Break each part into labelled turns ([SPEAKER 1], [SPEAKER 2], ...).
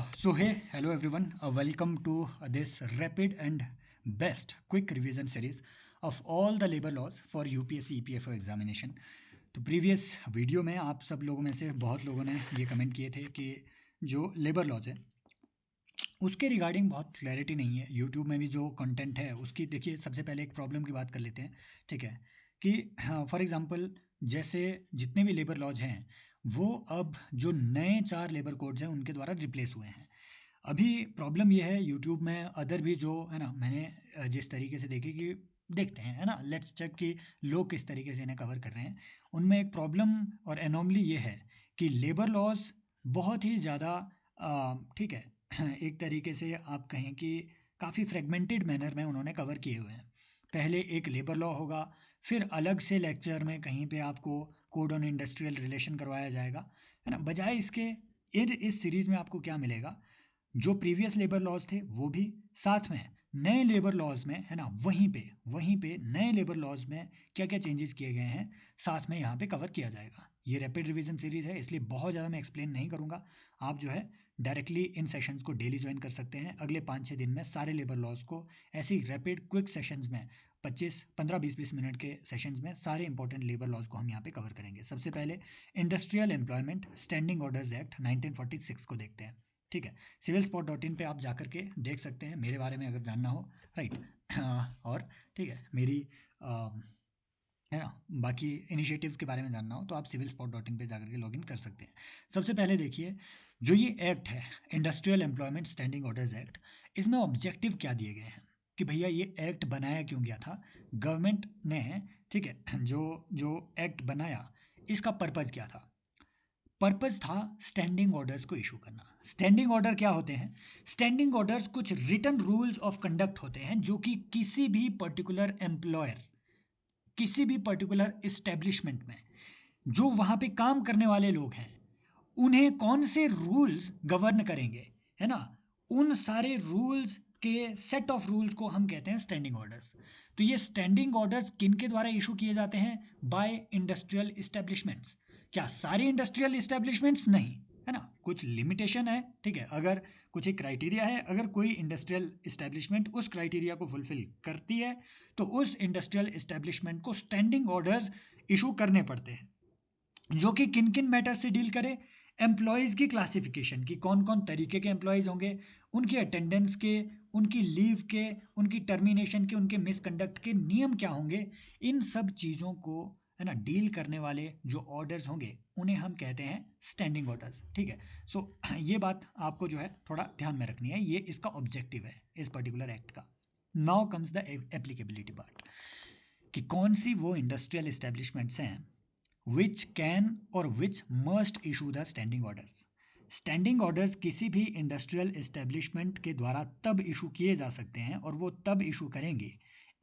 [SPEAKER 1] Hello everyone. Welcome to this rapid and best quick revision series of all the labor laws for UPSC EPFO examination. तो previous video में आप सब लोगों में से बहुत लोगों ने ये कमेंट किए थे कि जो लेबर लॉज है उसके रिगार्डिंग बहुत क्लैरिटी नहीं है। यूट्यूब में भी जो कंटेंट है उसकी देखिए, सबसे पहले एक प्रॉब्लम की बात कर लेते हैं, ठीक है, कि फॉर एग्जांपल जैसे जितने भी लेबर लॉज हैं वो अब जो नए 4 लेबर कोड्स हैं उनके द्वारा रिप्लेस हुए हैं। अभी प्रॉब्लम ये है यूट्यूब में अदर भी जो है ना, मैंने जिस तरीके से देखे कि देखते हैं है ना, लेट्स चेक कि लोग किस तरीके से इन्हें कवर कर रहे हैं। उनमें एक प्रॉब्लम और एनॉमली ये है कि लेबर लॉज बहुत ही ज़्यादा ठीक है एक तरीके से आप कहें कि काफ़ी फ्रेगमेंटेड मैनर में उन्होंने कवर किए हुए हैं। पहले एक लेबर लॉ होगा, फिर अलग से लेक्चर में कहीं पे आपको कोड ऑन इंडस्ट्रियल रिलेशन करवाया जाएगा, है ना। बजाय इसके इस सीरीज़ में आपको क्या मिलेगा, जो प्रीवियस लेबर लॉज थे वो भी, साथ में नए लेबर लॉज में है ना, वहीं पे नए लेबर लॉज में क्या क्या चेंजेस किए गए हैं साथ में यहाँ पे कवर किया जाएगा। ये रैपिड रिवीजन सीरीज़ है इसलिए बहुत ज़्यादा मैं एक्सप्लेन नहीं करूँगा। आप जो है डायरेक्टली इन सेशंस को डेली ज्वाइन कर सकते हैं। अगले 5-6 दिन में सारे लेबर लॉज को ऐसे ही रैपिड क्विक सेशंस में 15-20 मिनट के सेशंस में सारे इंपॉर्टेंट लेबर लॉज को हम यहाँ पे कवर करेंगे। सबसे पहले industrial employment standing orders act 1946 को देखते हैं, ठीक है। civilspot.in पे आप जाकर के देख सकते हैं मेरे बारे में अगर जानना हो, राइट। और ठीक है, मेरी है ना, बाकी इनिशिएटिव्स के बारे में जानना हो तो आप civilspot.in पे जाकर के लॉगिन कर सकते हैं। सबसे पहले देखिए, जो ये एक्ट है industrial employment standing orders act, इसमें ऑब्जेक्टिव क्या दिए गए हैं कि भैया ये एक्ट बनाया क्यों गया था गवर्नमेंट ने, ठीक है। जो जो एक्ट बनाया इसका पर्पज़ क्या था? पर्पस था स्टैंडिंग ऑर्डर्स को इशू करना। स्टैंडिंग ऑर्डर क्या होते हैं? स्टैंडिंग ऑर्डर्स कुछ रिटन रूल्स ऑफ कंडक्ट होते हैं जो कि किसी भी पर्टिकुलर एम्प्लॉयर, किसी भी पर्टिकुलर इस्टेब्लिशमेंट में जो वहाँ पे काम करने वाले लोग हैं उन्हें कौन से रूल्स गवर्न करेंगे, है ना, उन सारे रूल्स के सेट ऑफ रूल्स को हम कहते हैं स्टैंडिंग ऑर्डर्स। तो ये स्टैंडिंग ऑर्डर्स किन के द्वारा इशू किए जाते हैं? By industrial establishments. क्या सारे इंडस्ट्रियल इस्टेब्लिशमेंट्स? नहीं, है ना, कुछ लिमिटेशन है, ठीक है। अगर कुछ एक क्राइटेरिया है, अगर कोई इंडस्ट्रियल इस्टेब्लिशमेंट उस क्राइटेरिया को फुलफिल करती है तो उस इंडस्ट्रियल इस्टेब्लिशमेंट को स्टैंडिंग ऑर्डर्स इशू करने पड़ते हैं, जो कि किन किन मैटर से डील करे? एम्प्लॉयज़ की क्लासिफिकेशन की, कौन कौन तरीके के एम्प्लॉयज़ होंगे, उनकी अटेंडेंस के, उनकी लीव के, उनकी टर्मिनेशन के, उनके मिसकंडक्ट के नियम क्या होंगे, इन सब चीज़ों को है ना डील करने वाले जो ऑर्डर्स होंगे उन्हें हम कहते हैं स्टैंडिंग ऑर्डर्स, ठीक है। सो ये बात आपको जो है थोड़ा ध्यान में रखनी है, ये इसका ऑब्जेक्टिव है इस पर्टिकुलर एक्ट का। Now comes the applicability part, कि कौन सी वो इंडस्ट्रियल इस्टेब्लिशमेंट्स हैं which can or which must issue the standing orders। Standing orders किसी भी इंडस्ट्रियल इस्टेब्लिशमेंट के द्वारा तब इशू किए जा सकते हैं और वो तब इशू करेंगे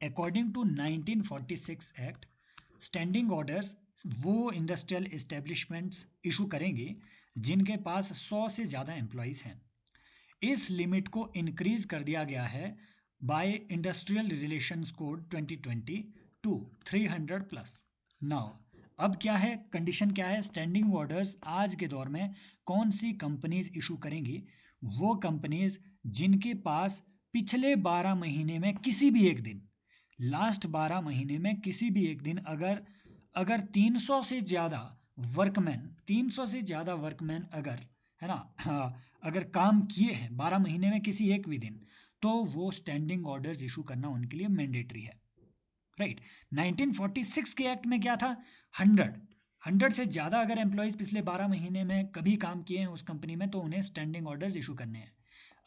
[SPEAKER 1] according to 1946 act. Standing orders वो इंडस्ट्रियल इस्टेब्लिशमेंट्स इशू करेंगे जिनके पास 100 से ज़्यादा एम्प्लॉयज़ हैं। इस लिमिट को इंक्रीज कर दिया गया है by industrial relations code 2020 to 300 plus. Now अब क्या है, कंडीशन क्या है? स्टैंडिंग ऑर्डर्स आज के दौर में कौन सी कंपनीज इशू करेंगी? वो कंपनीज जिनके पास पिछले 12 महीने में किसी भी एक दिन, लास्ट 12 महीने में किसी भी एक दिन अगर अगर 300 से ज़्यादा वर्कमैन, 300 से ज़्यादा वर्कमैन अगर, है ना, हाँ, अगर काम किए हैं 12 महीने में किसी एक भी दिन, तो वो स्टैंडिंग ऑर्डर्स इशू करना उनके लिए मैंडेटरी है, राइट। 1946 के एक्ट में क्या था? 100 से ज़्यादा अगर एम्प्लॉयज़ पिछले 12 महीने में कभी काम किए हैं उस कंपनी में तो उन्हें स्टैंडिंग ऑर्डर्स इशू करने हैं।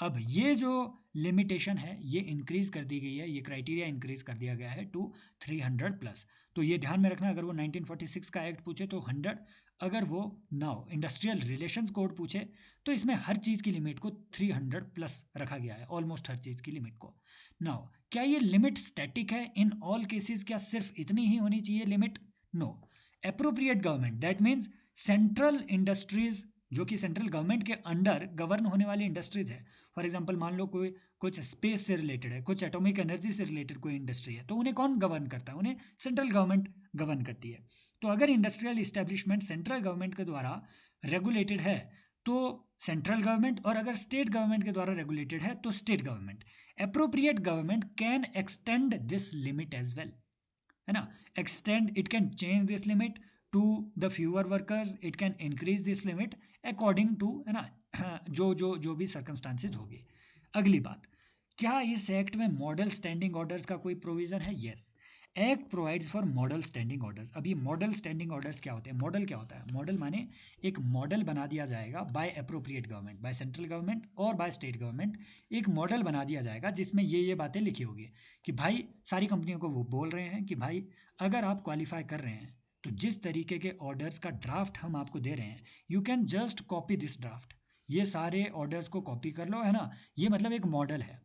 [SPEAKER 1] अब ये जो लिमिटेशन है ये इंक्रीज कर दी गई है, ये क्राइटेरिया इंक्रीज कर दिया गया है टू 300 प्लस। तो ये ध्यान में रखना, अगर वो 1946 का एक्ट पूछे तो 100, अगर वो नाउ इंडस्ट्रियल रिलेशंस कोड पूछे तो इसमें हर चीज़ की लिमिट को 300 प्लस रखा गया है, ऑलमोस्ट हर चीज़ की लिमिट को। नाउ क्या ये लिमिट स्टैटिक है इन ऑल केसेस? क्या सिर्फ इतनी ही होनी चाहिए limit? No. Appropriate government, that means central industries जो कि सेंट्रल गवर्नमेंट के अंडर गवर्न होने वाली इंडस्ट्रीज है। फॉर एग्जांपल मान लो कोई कुछ स्पेस से रिलेटेड है, कुछ एटॉमिक एनर्जी से रिलेटेड कोई इंडस्ट्री है, तो उन्हें कौन गवर्न करता है? उन्हें सेंट्रल गवर्नमेंट गवर्न करती है। तो अगर इंडस्ट्रियल इस्टेब्लिशमेंट सेंट्रल गवर्नमेंट के द्वारा रेगुलेटेड है तो सेंट्रल गवर्नमेंट, और अगर स्टेट गवर्नमेंट के द्वारा रेगुलेटेड है तो state government. Appropriate government can extend this limit as well, है ना, extend, it can change this limit to the fewer workers, it can increase this limit according to, है ना, जो भी सर्कमस्टांसिस होगी। अगली बात, क्या इस एक्ट में मॉडल स्टैंडिंग ऑर्डर्स का कोई प्रोविजन है? Yes, act provides for model standing orders. अब ये मॉडल स्टैंडिंग ऑर्डर्स क्या होते हैं? मॉडल क्या होता है? मॉडल माने एक मॉडल बना दिया जाएगा by appropriate government, by central government और बाय स्टेट गवर्नमेंट। एक मॉडल बना दिया जाएगा जिसमें ये बातें लिखी होगी कि भाई, सारी कंपनियों को वो बोल रहे हैं कि भाई, अगर आप क्वालिफाई कर रहे हैं तो जिस तरीके के ऑर्डर्स का ड्राफ्ट हम आपको दे रहे हैं, you can just copy this draft, ये सारे ऑर्डर्स को कॉपी कर लो, है ना। ये मतलब एक मॉडल है,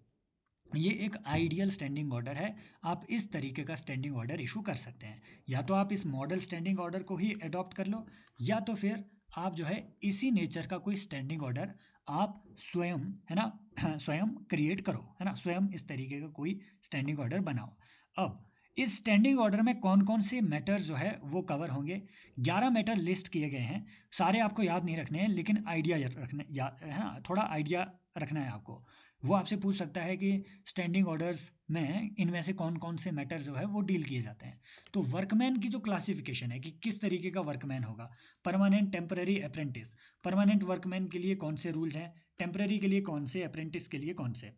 [SPEAKER 1] ये एक आइडियल स्टैंडिंग ऑर्डर है। आप इस तरीके का स्टैंडिंग ऑर्डर इशू कर सकते हैं। या तो आप इस मॉडल स्टैंडिंग ऑर्डर को ही अडॉप्ट कर लो, या तो फिर आप जो है इसी नेचर का कोई स्टैंडिंग ऑर्डर आप स्वयं, है ना, स्वयं क्रिएट करो, है ना, स्वयं इस तरीके का कोई स्टैंडिंग ऑर्डर बनाओ। अब इस स्टैंडिंग ऑर्डर में कौन कौन से मैटर्स जो है वो कवर होंगे? 11 मैटर लिस्ट किए गए हैं। सारे आपको याद नहीं रखने हैं, लेकिन आइडिया रखने, है ना, थोड़ा आइडिया रखना है आपको। वो आपसे पूछ सकता है कि स्टैंडिंग ऑर्डर्स में इनमें से कौन कौन से मैटर जो है वो डील किए जाते हैं। तो वर्कमैन की जो क्लासिफिकेशन है कि किस तरीके का वर्कमैन होगा, permanent, temporary, apprentice. Permanent workman के लिए कौन से रूल्स हैं, टेम्पररी के लिए कौन से, अप्रेंटिस के लिए कौन से,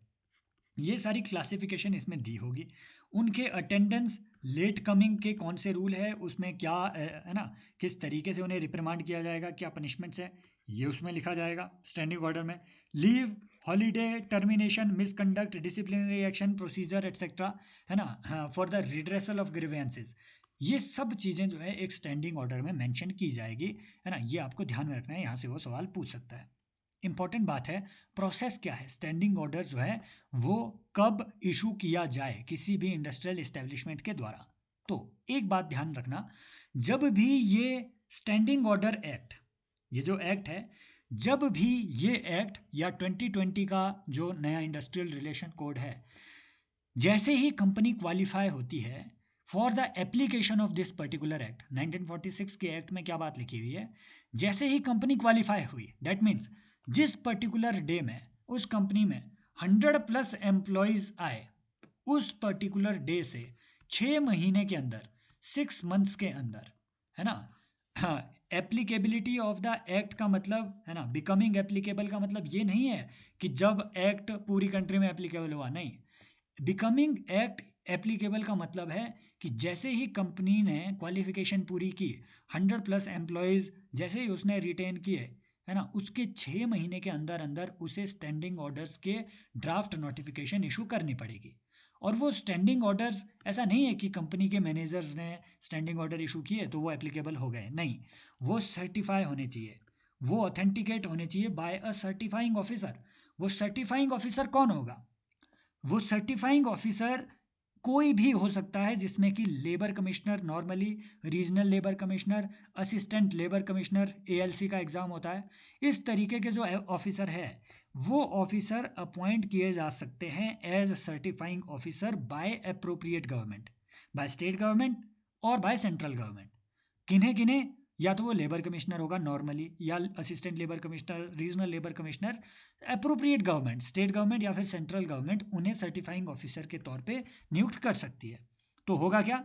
[SPEAKER 1] ये सारी क्लासिफिकेशन इसमें दी होगी। उनके अटेंडेंस, लेट कमिंग के कौन से रूल है, उसमें क्या है ना, किस तरीके से उन्हें रिप्रिमांड किया जाएगा, क्या पनिशमेंट्स है, ये उसमें लिखा जाएगा स्टैंडिंग ऑर्डर में। Leave, holiday, termination, misconduct, disciplinary action, procedure etcetera, है ना, for the redressal of grievances, ये सब चीज़ें जो है एक स्टैंडिंग ऑर्डर में मेंशन की जाएगी, है ना। ये आपको ध्यान में रखना है, यहाँ से वो सवाल पूछ सकता है। इंपॉर्टेंट बात है, प्रोसेस क्या है, स्टैंडिंग ऑर्डर जो है वो कब इशू किया जाए किसी भी इंडस्ट्रियल इस्टेब्लिशमेंट के द्वारा। तो एक बात ध्यान रखना, जब भी ये स्टैंडिंग ऑर्डर एक्ट, ये जो एक्ट है, जब भी ये एक्ट या 2020 का जो नया इंडस्ट्रियल रिलेशन कोड है, जैसे ही कंपनी क्वालिफाई होती है for the application of this particular act, 1946 के एक्ट में क्या बात लिखी हुई है, जैसे ही कंपनी क्वालिफाई हुई, दैट मीन्स जिस पर्टिकुलर डे में उस कंपनी में 100+ एम्प्लॉयज आए, उस पर्टिकुलर डे से 6 महीने के अंदर, 6 मंथ्स के अंदर, है ना। हाँ, एप्लीकेबिलिटी ऑफ द एक्ट का मतलब, है ना, बिकमिंग एप्लीकेबल का मतलब ये नहीं है कि जब एक्ट पूरी कंट्री में एप्लीकेबल हुआ, नहीं। बिकमिंग एक्ट एप्लीकेबल का मतलब है कि जैसे ही कंपनी ने क्वालिफिकेशन पूरी की, 100+ एम्प्लॉयज़ जैसे ही उसने रिटेन किए, है ना, उसके 6 महीने के अंदर अंदर उसे स्टैंडिंग ऑर्डर्स के ड्राफ्ट नोटिफिकेशन इशू करनी पड़ेगी। और वो स्टैंडिंग ऑर्डर्स ऐसा नहीं है कि कंपनी के मैनेजर्स ने स्टैंडिंग ऑर्डर इशू किए तो वो एप्लीकेबल हो गए, नहीं। वो सर्टिफाई होने चाहिए, वो ऑथेंटिकेट होने चाहिए बाय अ सर्टिफाइंग ऑफिसर। वो सर्टिफाइंग ऑफिसर कौन होगा? वो सर्टिफाइंग ऑफिसर कोई भी हो सकता है, जिसमें कि labour commissioner, normally regional labour commissioner, assistant labour commissioner, ALC का एग्ज़ाम होता है, इस तरीके के जो ऑफिसर है, वो ऑफिसर अपॉइंट किए जा सकते हैं as certifying officer by appropriate government, by state government और बाय सेंट्रल गवर्नमेंट। किन्हें किन्हें? या तो वो लेबर कमिश्नर होगा नॉर्मली, या assistant labour commissioner, regional labour commissioner, appropriate government, state government या फिर सेंट्रल गवर्नमेंट उन्हें सर्टिफाइंग ऑफिसर के तौर पे नियुक्त कर सकती है। तो होगा क्या,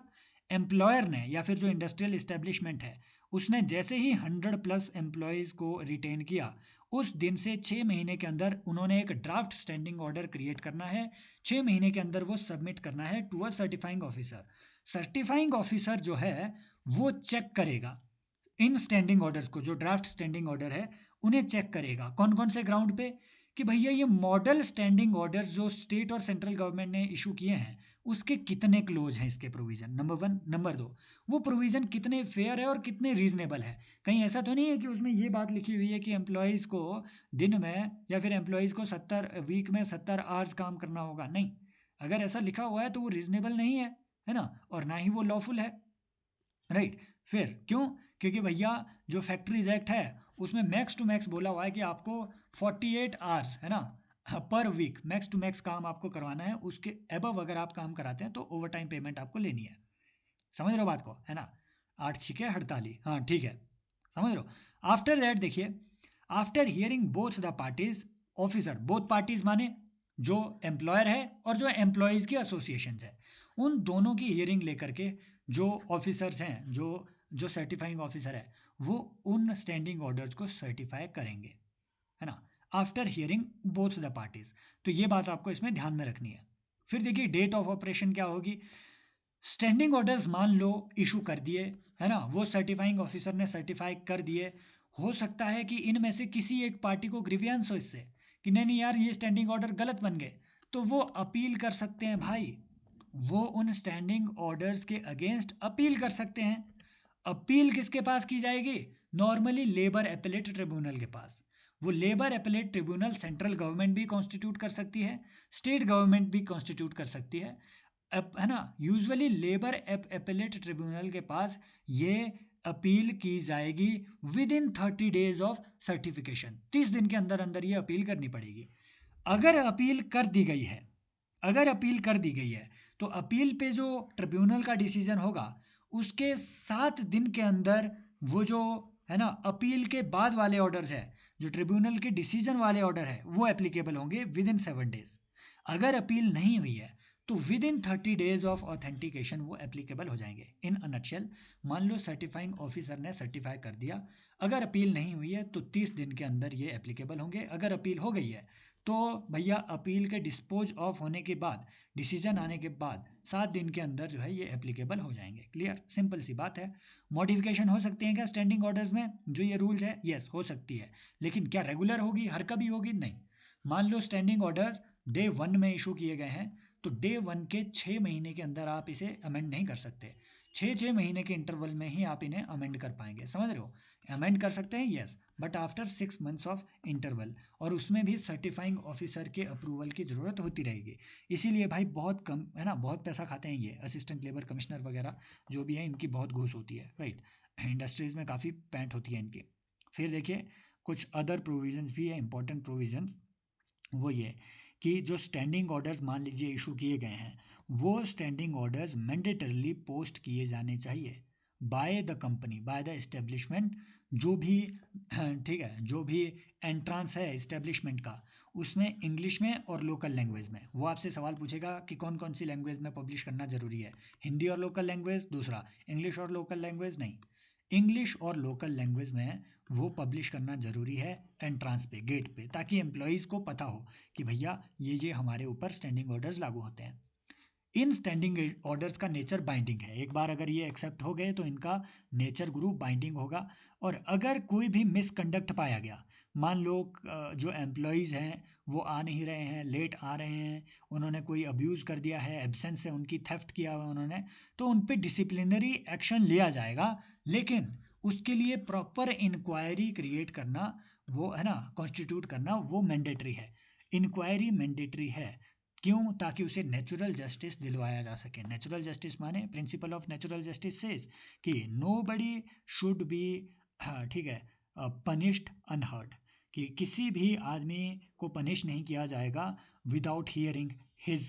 [SPEAKER 1] एम्प्लॉयर ने या फिर जो इंडस्ट्रियल इस्टेब्लिशमेंट है, उसने जैसे ही 100+ एम्प्लॉयज़ को रिटेन किया, उस दिन से 6 महीने के अंदर उन्होंने एक ड्राफ्ट स्टैंडिंग ऑर्डर क्रिएट करना है। 6 महीने के अंदर वो सबमिट करना है to a certifying officer. Certifying officer जो है वो चेक करेगा इन स्टैंडिंग ऑर्डर्स को, जो ड्राफ्ट स्टैंडिंग ऑर्डर है उन्हें चेक करेगा कौन कौन से ग्राउंड पे, कि भैया ये मॉडल स्टैंडिंग ऑर्डर्स जो स्टेट और सेंट्रल गवर्नमेंट ने इशू किए हैं, उसके कितने क्लोज हैं इसके प्रोविजन, नंबर 1। नंबर 2, वो प्रोविजन कितने फेयर है और कितने रीजनेबल है। कहीं ऐसा तो नहीं है कि उसमें ये बात लिखी हुई है कि एम्प्लॉयज़ को दिन में या फिर एम्प्लॉयज़ को 70 वीक में 70 आवर्स काम करना होगा, नहीं। अगर ऐसा लिखा हुआ है तो वो रीजनेबल नहीं है ना, और ना ही वो लॉफुल है, राइट। फिर क्यों? क्योंकि भैया जो फैक्ट्रीज एक्ट है उसमें मैक्स टू मैक्स बोला हुआ है कि आपको 48 आवर्स, है ना, पर वीक मैक्स टू मैक्स काम आपको करवाना है। उसके एबव अगर आप काम कराते हैं तो ओवर टाइम पेमेंट आपको लेनी है। समझ रहे हो बात को, है ना। 8 छिके 48, हाँ ठीक है, समझ रहे हो। आफ्टर दैट देखिए, after hearing both the parties officer, both parties माने जो एम्प्लॉयर है और जो एम्प्लॉयज़ की एसोसिएशन है, उन दोनों की हियरिंग लेकर के जो ऑफिसर्स हैं, जो सर्टिफाइंग ऑफिसर है, वो उन स्टैंडिंग ऑर्डर्स को सर्टिफाई करेंगे, है ना, after hearing both the parties. तो ये बात आपको इसमें ध्यान में रखनी है। फिर देखिए डेट ऑफ ऑपरेशन क्या होगी। स्टैंडिंग ऑर्डर्स मान लो इशू कर दिए, है ना, वो सर्टिफाइंग ऑफिसर ने सर्टिफाई कर दिए। हो सकता है कि इनमें से किसी एक पार्टी को ग्रीवियंस हो इससे कि नहीं नहीं यार ये स्टैंडिंग ऑर्डर गलत बन गए, तो वो अपील कर सकते हैं भाई, वो उन स्टैंडिंग ऑर्डर्स के अगेंस्ट अपील कर सकते हैं। अपील किसके पास की जाएगी? नॉर्मली लेबर एपेलेट ट्रिब्यूनल के पास। वो labour appellate tribunal central government भी कॉन्स्टिट्यूट कर सकती है, स्टेट गवर्नमेंट भी कॉन्स्टिट्यूट कर सकती है, है ना। यूजुअली लेबर एपेलेट ट्रिब्यूनल के पास ये अपील की जाएगी with in 30 days of certification. 30 दिन के अंदर अंदर ये अपील करनी पड़ेगी। अगर अपील कर दी गई है, अगर अपील कर दी गई है, तो अपील पे जो ट्रिब्यूनल का डिसीजन होगा उसके 7 दिन के अंदर वो जो, है ना, अपील के बाद वाले ऑर्डर्स है, जो ट्रिब्यूनल के डिसीजन वाले ऑर्डर है, वो एप्लीकेबल होंगे विद इन 7 डेज। अगर अपील नहीं हुई है तो with in 30 days of authentication वो एप्लीकेबल हो जाएंगे। इन अ नटशेल, मान लो सर्टिफाइंग ऑफिसर ने सर्टिफाई कर दिया, अगर अपील नहीं हुई है तो 30 दिन के अंदर ये एप्लीकेबल होंगे। अगर अपील हो गई है तो भैया अपील के डिस्पोज ऑफ होने के बाद, डिसीजन आने के बाद 7 दिन के अंदर जो है ये एप्लीकेबल हो जाएंगे। क्लियर, सिंपल सी बात है। मॉडिफिकेशन हो सकती है क्या स्टैंडिंग ऑर्डर्स में? जो ये रूल्स है, यस हो सकती है, लेकिन क्या रेगुलर होगी, हर कभी होगी? नहीं। मान लो स्टैंडिंग ऑर्डर्स डे 1 में इशू किए गए हैं, तो डे 1 के 6 महीने के अंदर आप इसे अमेंड नहीं कर सकते। 6 महीने के इंटरवल में ही आप इन्हें अमेंड कर पाएंगे, समझ रहे हो। अमेंड कर सकते हैं yes, but after 6 months of interval, और उसमें भी सर्टिफाइंग ऑफिसर के अप्रूवल की ज़रूरत होती रहेगी। इसीलिए भाई बहुत कम, है ना, बहुत पैसा खाते हैं ये असिस्टेंट लेबर कमिश्नर वगैरह जो भी है, इनकी बहुत घूस होती है, राइट। इंडस्ट्रीज़ में काफ़ी पैंट होती है इनकी। फिर देखिए कुछ अदर प्रोविजंस भी है, इंपॉर्टेंट प्रोविजंस। वो ये कि जो स्टैंडिंग ऑर्डर्स मान लीजिए इशू किए गए हैं, वो स्टैंडिंग ऑर्डर्स मैंडेटरली पोस्ट किए जाने चाहिए by the company, by the establishment. जो भी ठीक है, जो भी एंट्रांस है इस्टेब्लिशमेंट का, उसमें इंग्लिश में और लोकल लैंग्वेज में। वो आपसे सवाल पूछेगा कि कौन कौन सी लैंग्वेज में पब्लिश करना ज़रूरी है, हिंदी और लोकल लैंग्वेज, दूसरा इंग्लिश और लोकल लैंग्वेज नहीं, इंग्लिश और लोकल लैंग्वेज में वो पब्लिश करना ज़रूरी है एंट्रांस पे, गेट पे, ताकि एम्प्लॉयज़ को पता हो कि भैया ये हमारे ऊपर स्टैंडिंग ऑर्डर्स लागू होते हैं। इन स्टैंडिंग ऑर्डर्स का नेचर बाइंडिंग है, एक बार अगर ये एक्सेप्ट हो गए तो इनका नेचर ग्रुप बाइंडिंग होगा। और अगर कोई भी मिसकंडक्ट पाया गया, मान लो जो एम्प्लॉयज़ हैं वो आ नहीं रहे हैं, लेट आ रहे हैं, उन्होंने कोई अब्यूज़ कर दिया है, एब्सेंस है उनकी, थेफ्ट किया हुआ उन्होंने, तो उन पर डिसिप्लिनरी एक्शन लिया जाएगा। लेकिन उसके लिए प्रॉपर इंक्वायरी क्रिएट करना, वो है ना, कॉन्स्टिट्यूट करना, वो मैंडेटरी है। इंक्वायरी मैंडेटरी है, क्यों? ताकि उसे नेचुरल जस्टिस दिलवाया जा सके। नेचुरल जस्टिस माने principle of natural justice says कि नो बडी शुड बी, ठीक है, पनिश्ड अनहर्ड, कि किसी भी आदमी को पनिश नहीं किया जाएगा without hearing his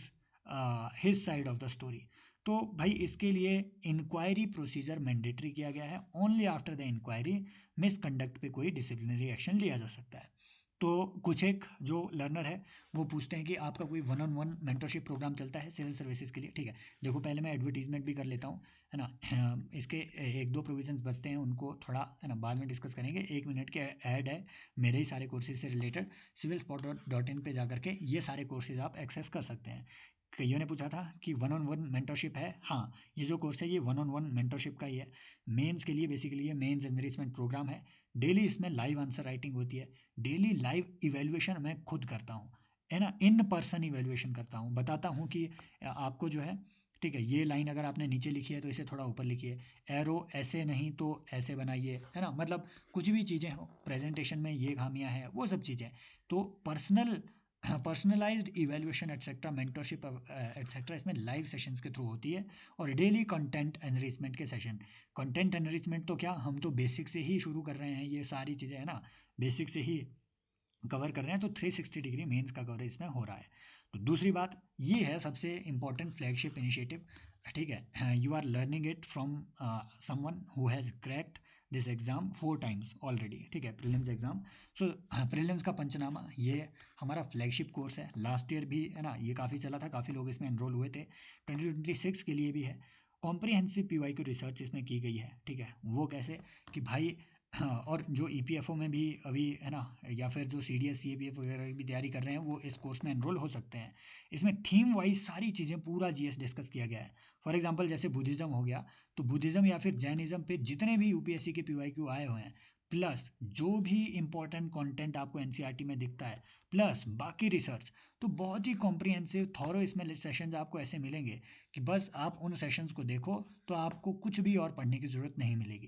[SPEAKER 1] his side of the story. तो भाई इसके लिए इंक्वायरी प्रोसीजर मैंडेटरी किया गया है। Only after the inquiry misconduct पे कोई डिसिप्लिनरी एक्शन लिया जा सकता है। तो कुछ एक जो लर्नर है वो पूछते हैं कि आपका कोई 1-on-1 मेंटरशिप प्रोग्राम चलता है सिविल सर्विसेज के लिए? ठीक है, देखो पहले मैं एडवर्टीजमेंट भी कर लेता हूँ, है ना। इसके एक दो प्रोविजंस बचते हैं, उनको थोड़ा, है ना, बाद में डिस्कस करेंगे। 1 मिनट के ऐड है मेरे ही सारे कोर्सेज से रिलेटेड, civilspot.in पे जा करके ये सारे कोर्सेज आप एक्सेस कर सकते हैं। कईयों ने पूछा था कि 1-on-1 मेंटरशिप है। हाँ, ये जो कोर्स है ये 1-on-1 मेंटरशिप का ही है। मेंस के लिए बेसिकली ये मेंस एनरिचमेंट प्रोग्राम है। डेली इसमें लाइव आंसर राइटिंग होती है, डेली लाइव इवेल्युएशन मैं खुद करता हूँ, है ना, इन पर्सन इवेल्युएशन करता हूँ, बताता हूँ कि आपको जो है, ठीक है, ये लाइन अगर आपने नीचे लिखी है तो इसे थोड़ा ऊपर लिखिए, एरो ऐसे नहीं तो ऐसे बनाइए, है ना, मतलब कुछ भी चीज़ें हो प्रेजेंटेशन में ये खामियां हैं, वो सब चीज़ें। तो personalised evaluation etcetera, mentorship etcetera, इसमें लाइव सेशंस के थ्रू होती है। और डेली कंटेंट एनरिचमेंट के सेशन। कंटेंट एनरिचमेंट तो क्या, हम तो बेसिक से ही शुरू कर रहे हैं, ये सारी चीज़ें, है ना, बेसिक से ही कवर कर रहे हैं, तो 360 डिग्री मेंस का कवरेज इसमें हो रहा है। तो दूसरी बात ये है सबसे इंपॉर्टेंट फ्लैगशिप इनिशिएटिव, ठीक है, you are learning it from someone who has cracked this exam 4 times already, ठीक है, प्रीलिम्स एग्ज़ाम। सो प्रीलिम्स का पंचनामा ये हमारा फ्लैगशिप कोर्स है, लास्ट ईयर भी है ना ये काफ़ी चला था, काफ़ी लोग इसमें एनरोल हुए थे, 2026 के लिए भी है। कॉम्प्रिहेंसिव PYQ रिसर्च इसमें की गई है, ठीक है। वो कैसे कि भाई हाँ, और जो EPFO में भी अभी है ना, या फिर जो CDS CAPF वगैरह की भी तैयारी कर रहे हैं वो इस कोर्स में एनरोल हो सकते हैं। इसमें थीम वाइज सारी चीज़ें पूरा GS डिस्कस किया गया है। फॉर एग्जांपल जैसे बुद्धिज़्म हो गया, तो बुद्धिज़्म या फिर जैनिज़्म पे जितने भी UPSC के PYQ आए हुए हैं, प्लस जो भी इंपॉर्टेंट कंटेंट आपको NCERT में दिखता है, प्लस बाकी रिसर्च, तो बहुत ही कॉम्प्रिहेंसिव थॉरो इसमें सेशंस आपको ऐसे मिलेंगे कि बस आप उन सेशंस को देखो तो आपको कुछ भी और पढ़ने की ज़रूरत नहीं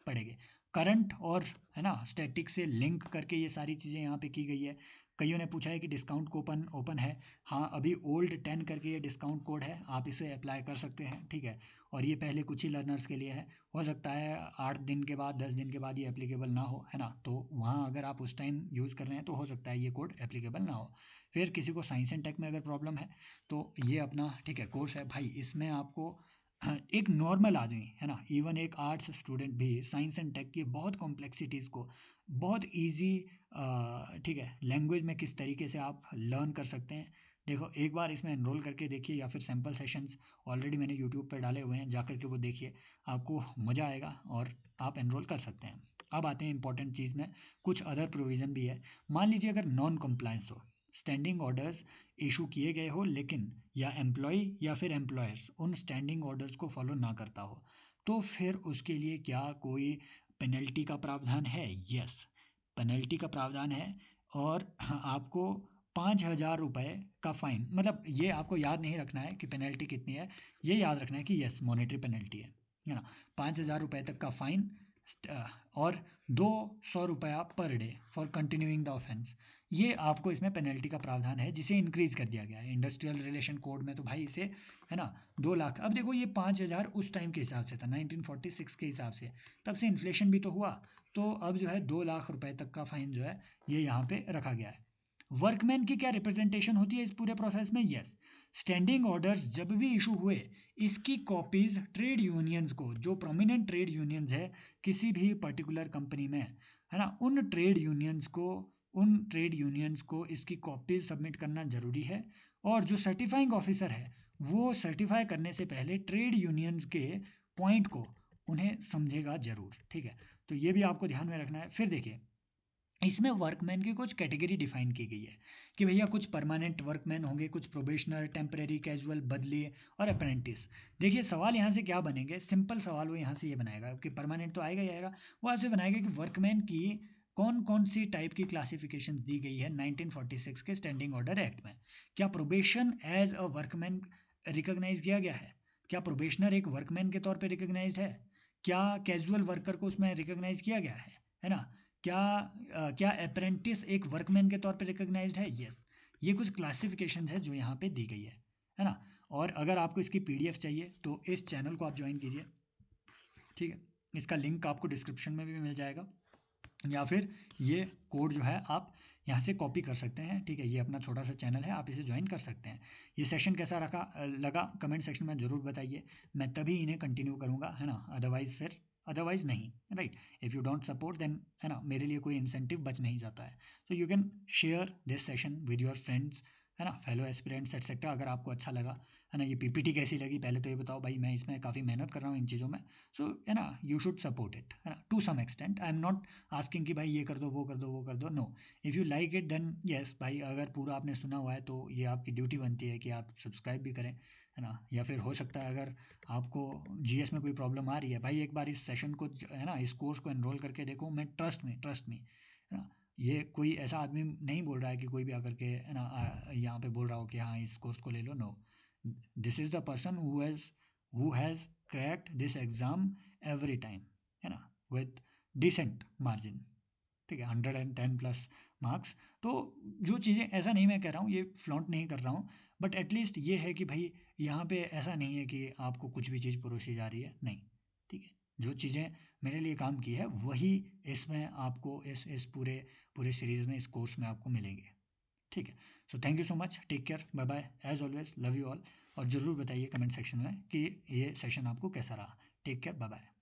[SPEAKER 1] पड़ेगी। करंट और है ना स्टैटिक से लिंक करके ये सारी चीज़ें यहाँ पे की गई है। कईयों ने पूछा है कि डिस्काउंट कूपन ओपन है। हाँ, अभी ओल्ड 10 करके ये डिस्काउंट कोड है, आप इसे अप्लाई कर सकते हैं, ठीक है। और ये पहले कुछ ही लर्नर्स के लिए है, हो सकता है 8 दिन के बाद 10 दिन के बाद ये एप्लीकेबल ना हो, है ना, तो वहाँ अगर आप उस टाइम यूज़ कर रहे हैं तो हो सकता है ये कोड एप्लीकेबल ना हो। फिर किसी को साइंस एंड टेक में अगर प्रॉब्लम है तो ये अपना ठीक है कोर्स है भाई, इसमें आपको एक नॉर्मल आदमी है ना, इवन एक आर्ट्स स्टूडेंट भी साइंस एंड टेक की बहुत कॉम्प्लेक्सिटीज़ को बहुत इजी ठीक है लैंग्वेज में किस तरीके से आप लर्न कर सकते हैं। देखो एक बार इसमें एनरोल करके देखिए, या फिर सैम्पल सेशंस ऑलरेडी मैंने यूट्यूब पर डाले हुए हैं, जा कर के वो देखिए, आपको मज़ा आएगा और आप एनरोल कर सकते हैं। अब आते हैं इंपॉर्टेंट चीज़ में, कुछ अदर प्रोविज़न भी है। मान लीजिए अगर नॉन कंप्लायंस हो, स्टैंडिंग ऑर्डर्स इशू किए गए हो लेकिन या एम्प्लॉय या फिर एम्प्लॉयर्स उन स्टैंडिंग ऑर्डर्स को फॉलो ना करता हो, तो फिर उसके लिए क्या कोई पेनल्टी का प्रावधान है? यस, पेनल्टी का प्रावधान है। और हाँ, आपको 5,000 रुपये का फ़ाइन, मतलब ये आपको याद नहीं रखना है कि पेनल्टी कितनी है, ये याद रखना है कि यस मॉनेटरी पेनल्टी है ना। 5,000 रुपये तक का फ़ाइन और 200 रुपया per day for continuing the offence, ये आपको इसमें पेनल्टी का प्रावधान है, जिसे इंक्रीज़ कर दिया गया है इंडस्ट्रियल रिलेशन कोड में। तो भाई इसे है ना 2 लाख, अब देखो ये 5,000 उस टाइम के हिसाब से था 1946 के हिसाब से, तब से इन्फ्लेशन भी तो हुआ, तो अब जो है 2 लाख रुपए तक का फाइन जो है ये यहाँ पे रखा गया है। वर्कमैन की क्या रिप्रेजेंटेशन होती है इस पूरे प्रोसेस में? यस, स्टैंडिंग ऑर्डर्स जब भी इशू हुए, इसकी कॉपीज़ ट्रेड यूनियंस को, जो प्रोमिनेंट ट्रेड यूनियंस है किसी भी पर्टिकुलर कंपनी में, है ना, उन ट्रेड यूनियंस को इसकी कॉपीज सबमिट करना ज़रूरी है। और जो सर्टिफाइंग ऑफिसर है वो सर्टिफाई करने से पहले ट्रेड यूनियंस के पॉइंट को उन्हें समझेगा ज़रूर, ठीक है। तो ये भी आपको ध्यान में रखना है। फिर देखिए इसमें वर्कमैन की कुछ कैटेगरी डिफाइन की गई है कि भैया कुछ परमानेंट वर्कमैन होंगे, कुछ प्रोबेशनर, टेम्परेरी, कैजुअल, बदली और अप्रेंटिस। देखिए सवाल यहाँ से क्या बनेंगे, सिंपल सवाल वो यहाँ से ये बनाएगा कि परमानेंट तो आएगा ही आएगा, वो ऐसे बनाएगा कि वर्कमैन की कौन कौन सी टाइप की क्लासिफिकेशन दी गई है 1946 के स्टैंडिंग ऑर्डर एक्ट में। क्या probation as a workman recognise किया गया है? क्या प्रोबेशनर एक वर्कमैन के तौर पे रिकॉग्नाइज्ड है? क्या कैजुअल वर्कर को उसमें रिकॉग्नाइज किया गया है ना? क्या अप्रेंटिस एक वर्कमैन के तौर पे रिकॉग्नाइज्ड है? यस। ये कुछ क्लासिफिकेशंस है जो यहाँ पे दी गई है ना। और अगर आपको इसकी PDF चाहिए तो इस चैनल को आप ज्वाइन कीजिए, ठीक है। इसका लिंक आपको डिस्क्रिप्शन में भी मिल जाएगा, या फिर ये कोड जो है आप यहाँ से कॉपी कर सकते हैं, ठीक है। ये अपना छोटा सा चैनल है, आप इसे ज्वाइन कर सकते हैं। ये सेशन कैसा लगा कमेंट सेक्शन में ज़रूर बताइए, मैं तभी इन्हें कंटिन्यू करूँगा, है ना, अदरवाइज़ नहीं, right. If you don't support then है ना मेरे लिए कोई इंसेंटिव बच नहीं जाता है। So you can share this session with your friends, है ना, फेलो एस्पिरेंट्स एटसेट्रा। अगर आपको अच्छा लगा, है ना, ये PPT कैसी लगी पहले तो ये बताओ भाई, मैं इसमें काफ़ी मेहनत कर रहा हूँ इन चीज़ों में। सो है ना, यू शुड सपोर्ट इट, है ना, to some extent. I am not asking कि भाई ये कर दो वो कर दो वो कर दो, no. If you like it then yes भाई, अगर पूरा आपने सुना हुआ है तो ये आपकी ड्यूटी बनती है कि आप सब्सक्राइब भी करें, है ना। या फिर हो सकता है अगर आपको GS में कोई प्रॉब्लम आ रही है भाई, एक बार इस सेशन को है ना इस कोर्स को एनरोल करके देखो, मैं ट्रस्ट में है ना, ये कोई ऐसा आदमी नहीं बोल रहा है कि कोई भी आकर के है ना यहाँ पे बोल रहा हो कि हाँ इस कोर्स को ले लो, no. This is the person who has cracked this exam every time, है ना, विद डिसेंट मार्जिन, ठीक है, 110+ मार्क्स। तो जो चीज़ें, ऐसा नहीं मैं कह रहा हूँ, ये फ्लॉन्ट नहीं कर रहा हूँ, बट एटलीस्ट ये है कि भाई यहाँ पे ऐसा नहीं है कि आपको कुछ भी चीज़ परोसी जा रही है, नहीं, ठीक है। जो चीज़ें मेरे लिए काम की है वही इसमें आपको इस पूरे पूरे सीरीज़ में, इस कोर्स में आपको मिलेंगे, ठीक है। So thank you so much, take care, bye bye, as always love you all. और ज़रूर बताइए कमेंट सेक्शन में कि ये सेशन आपको कैसा रहा। Take care, bye bye.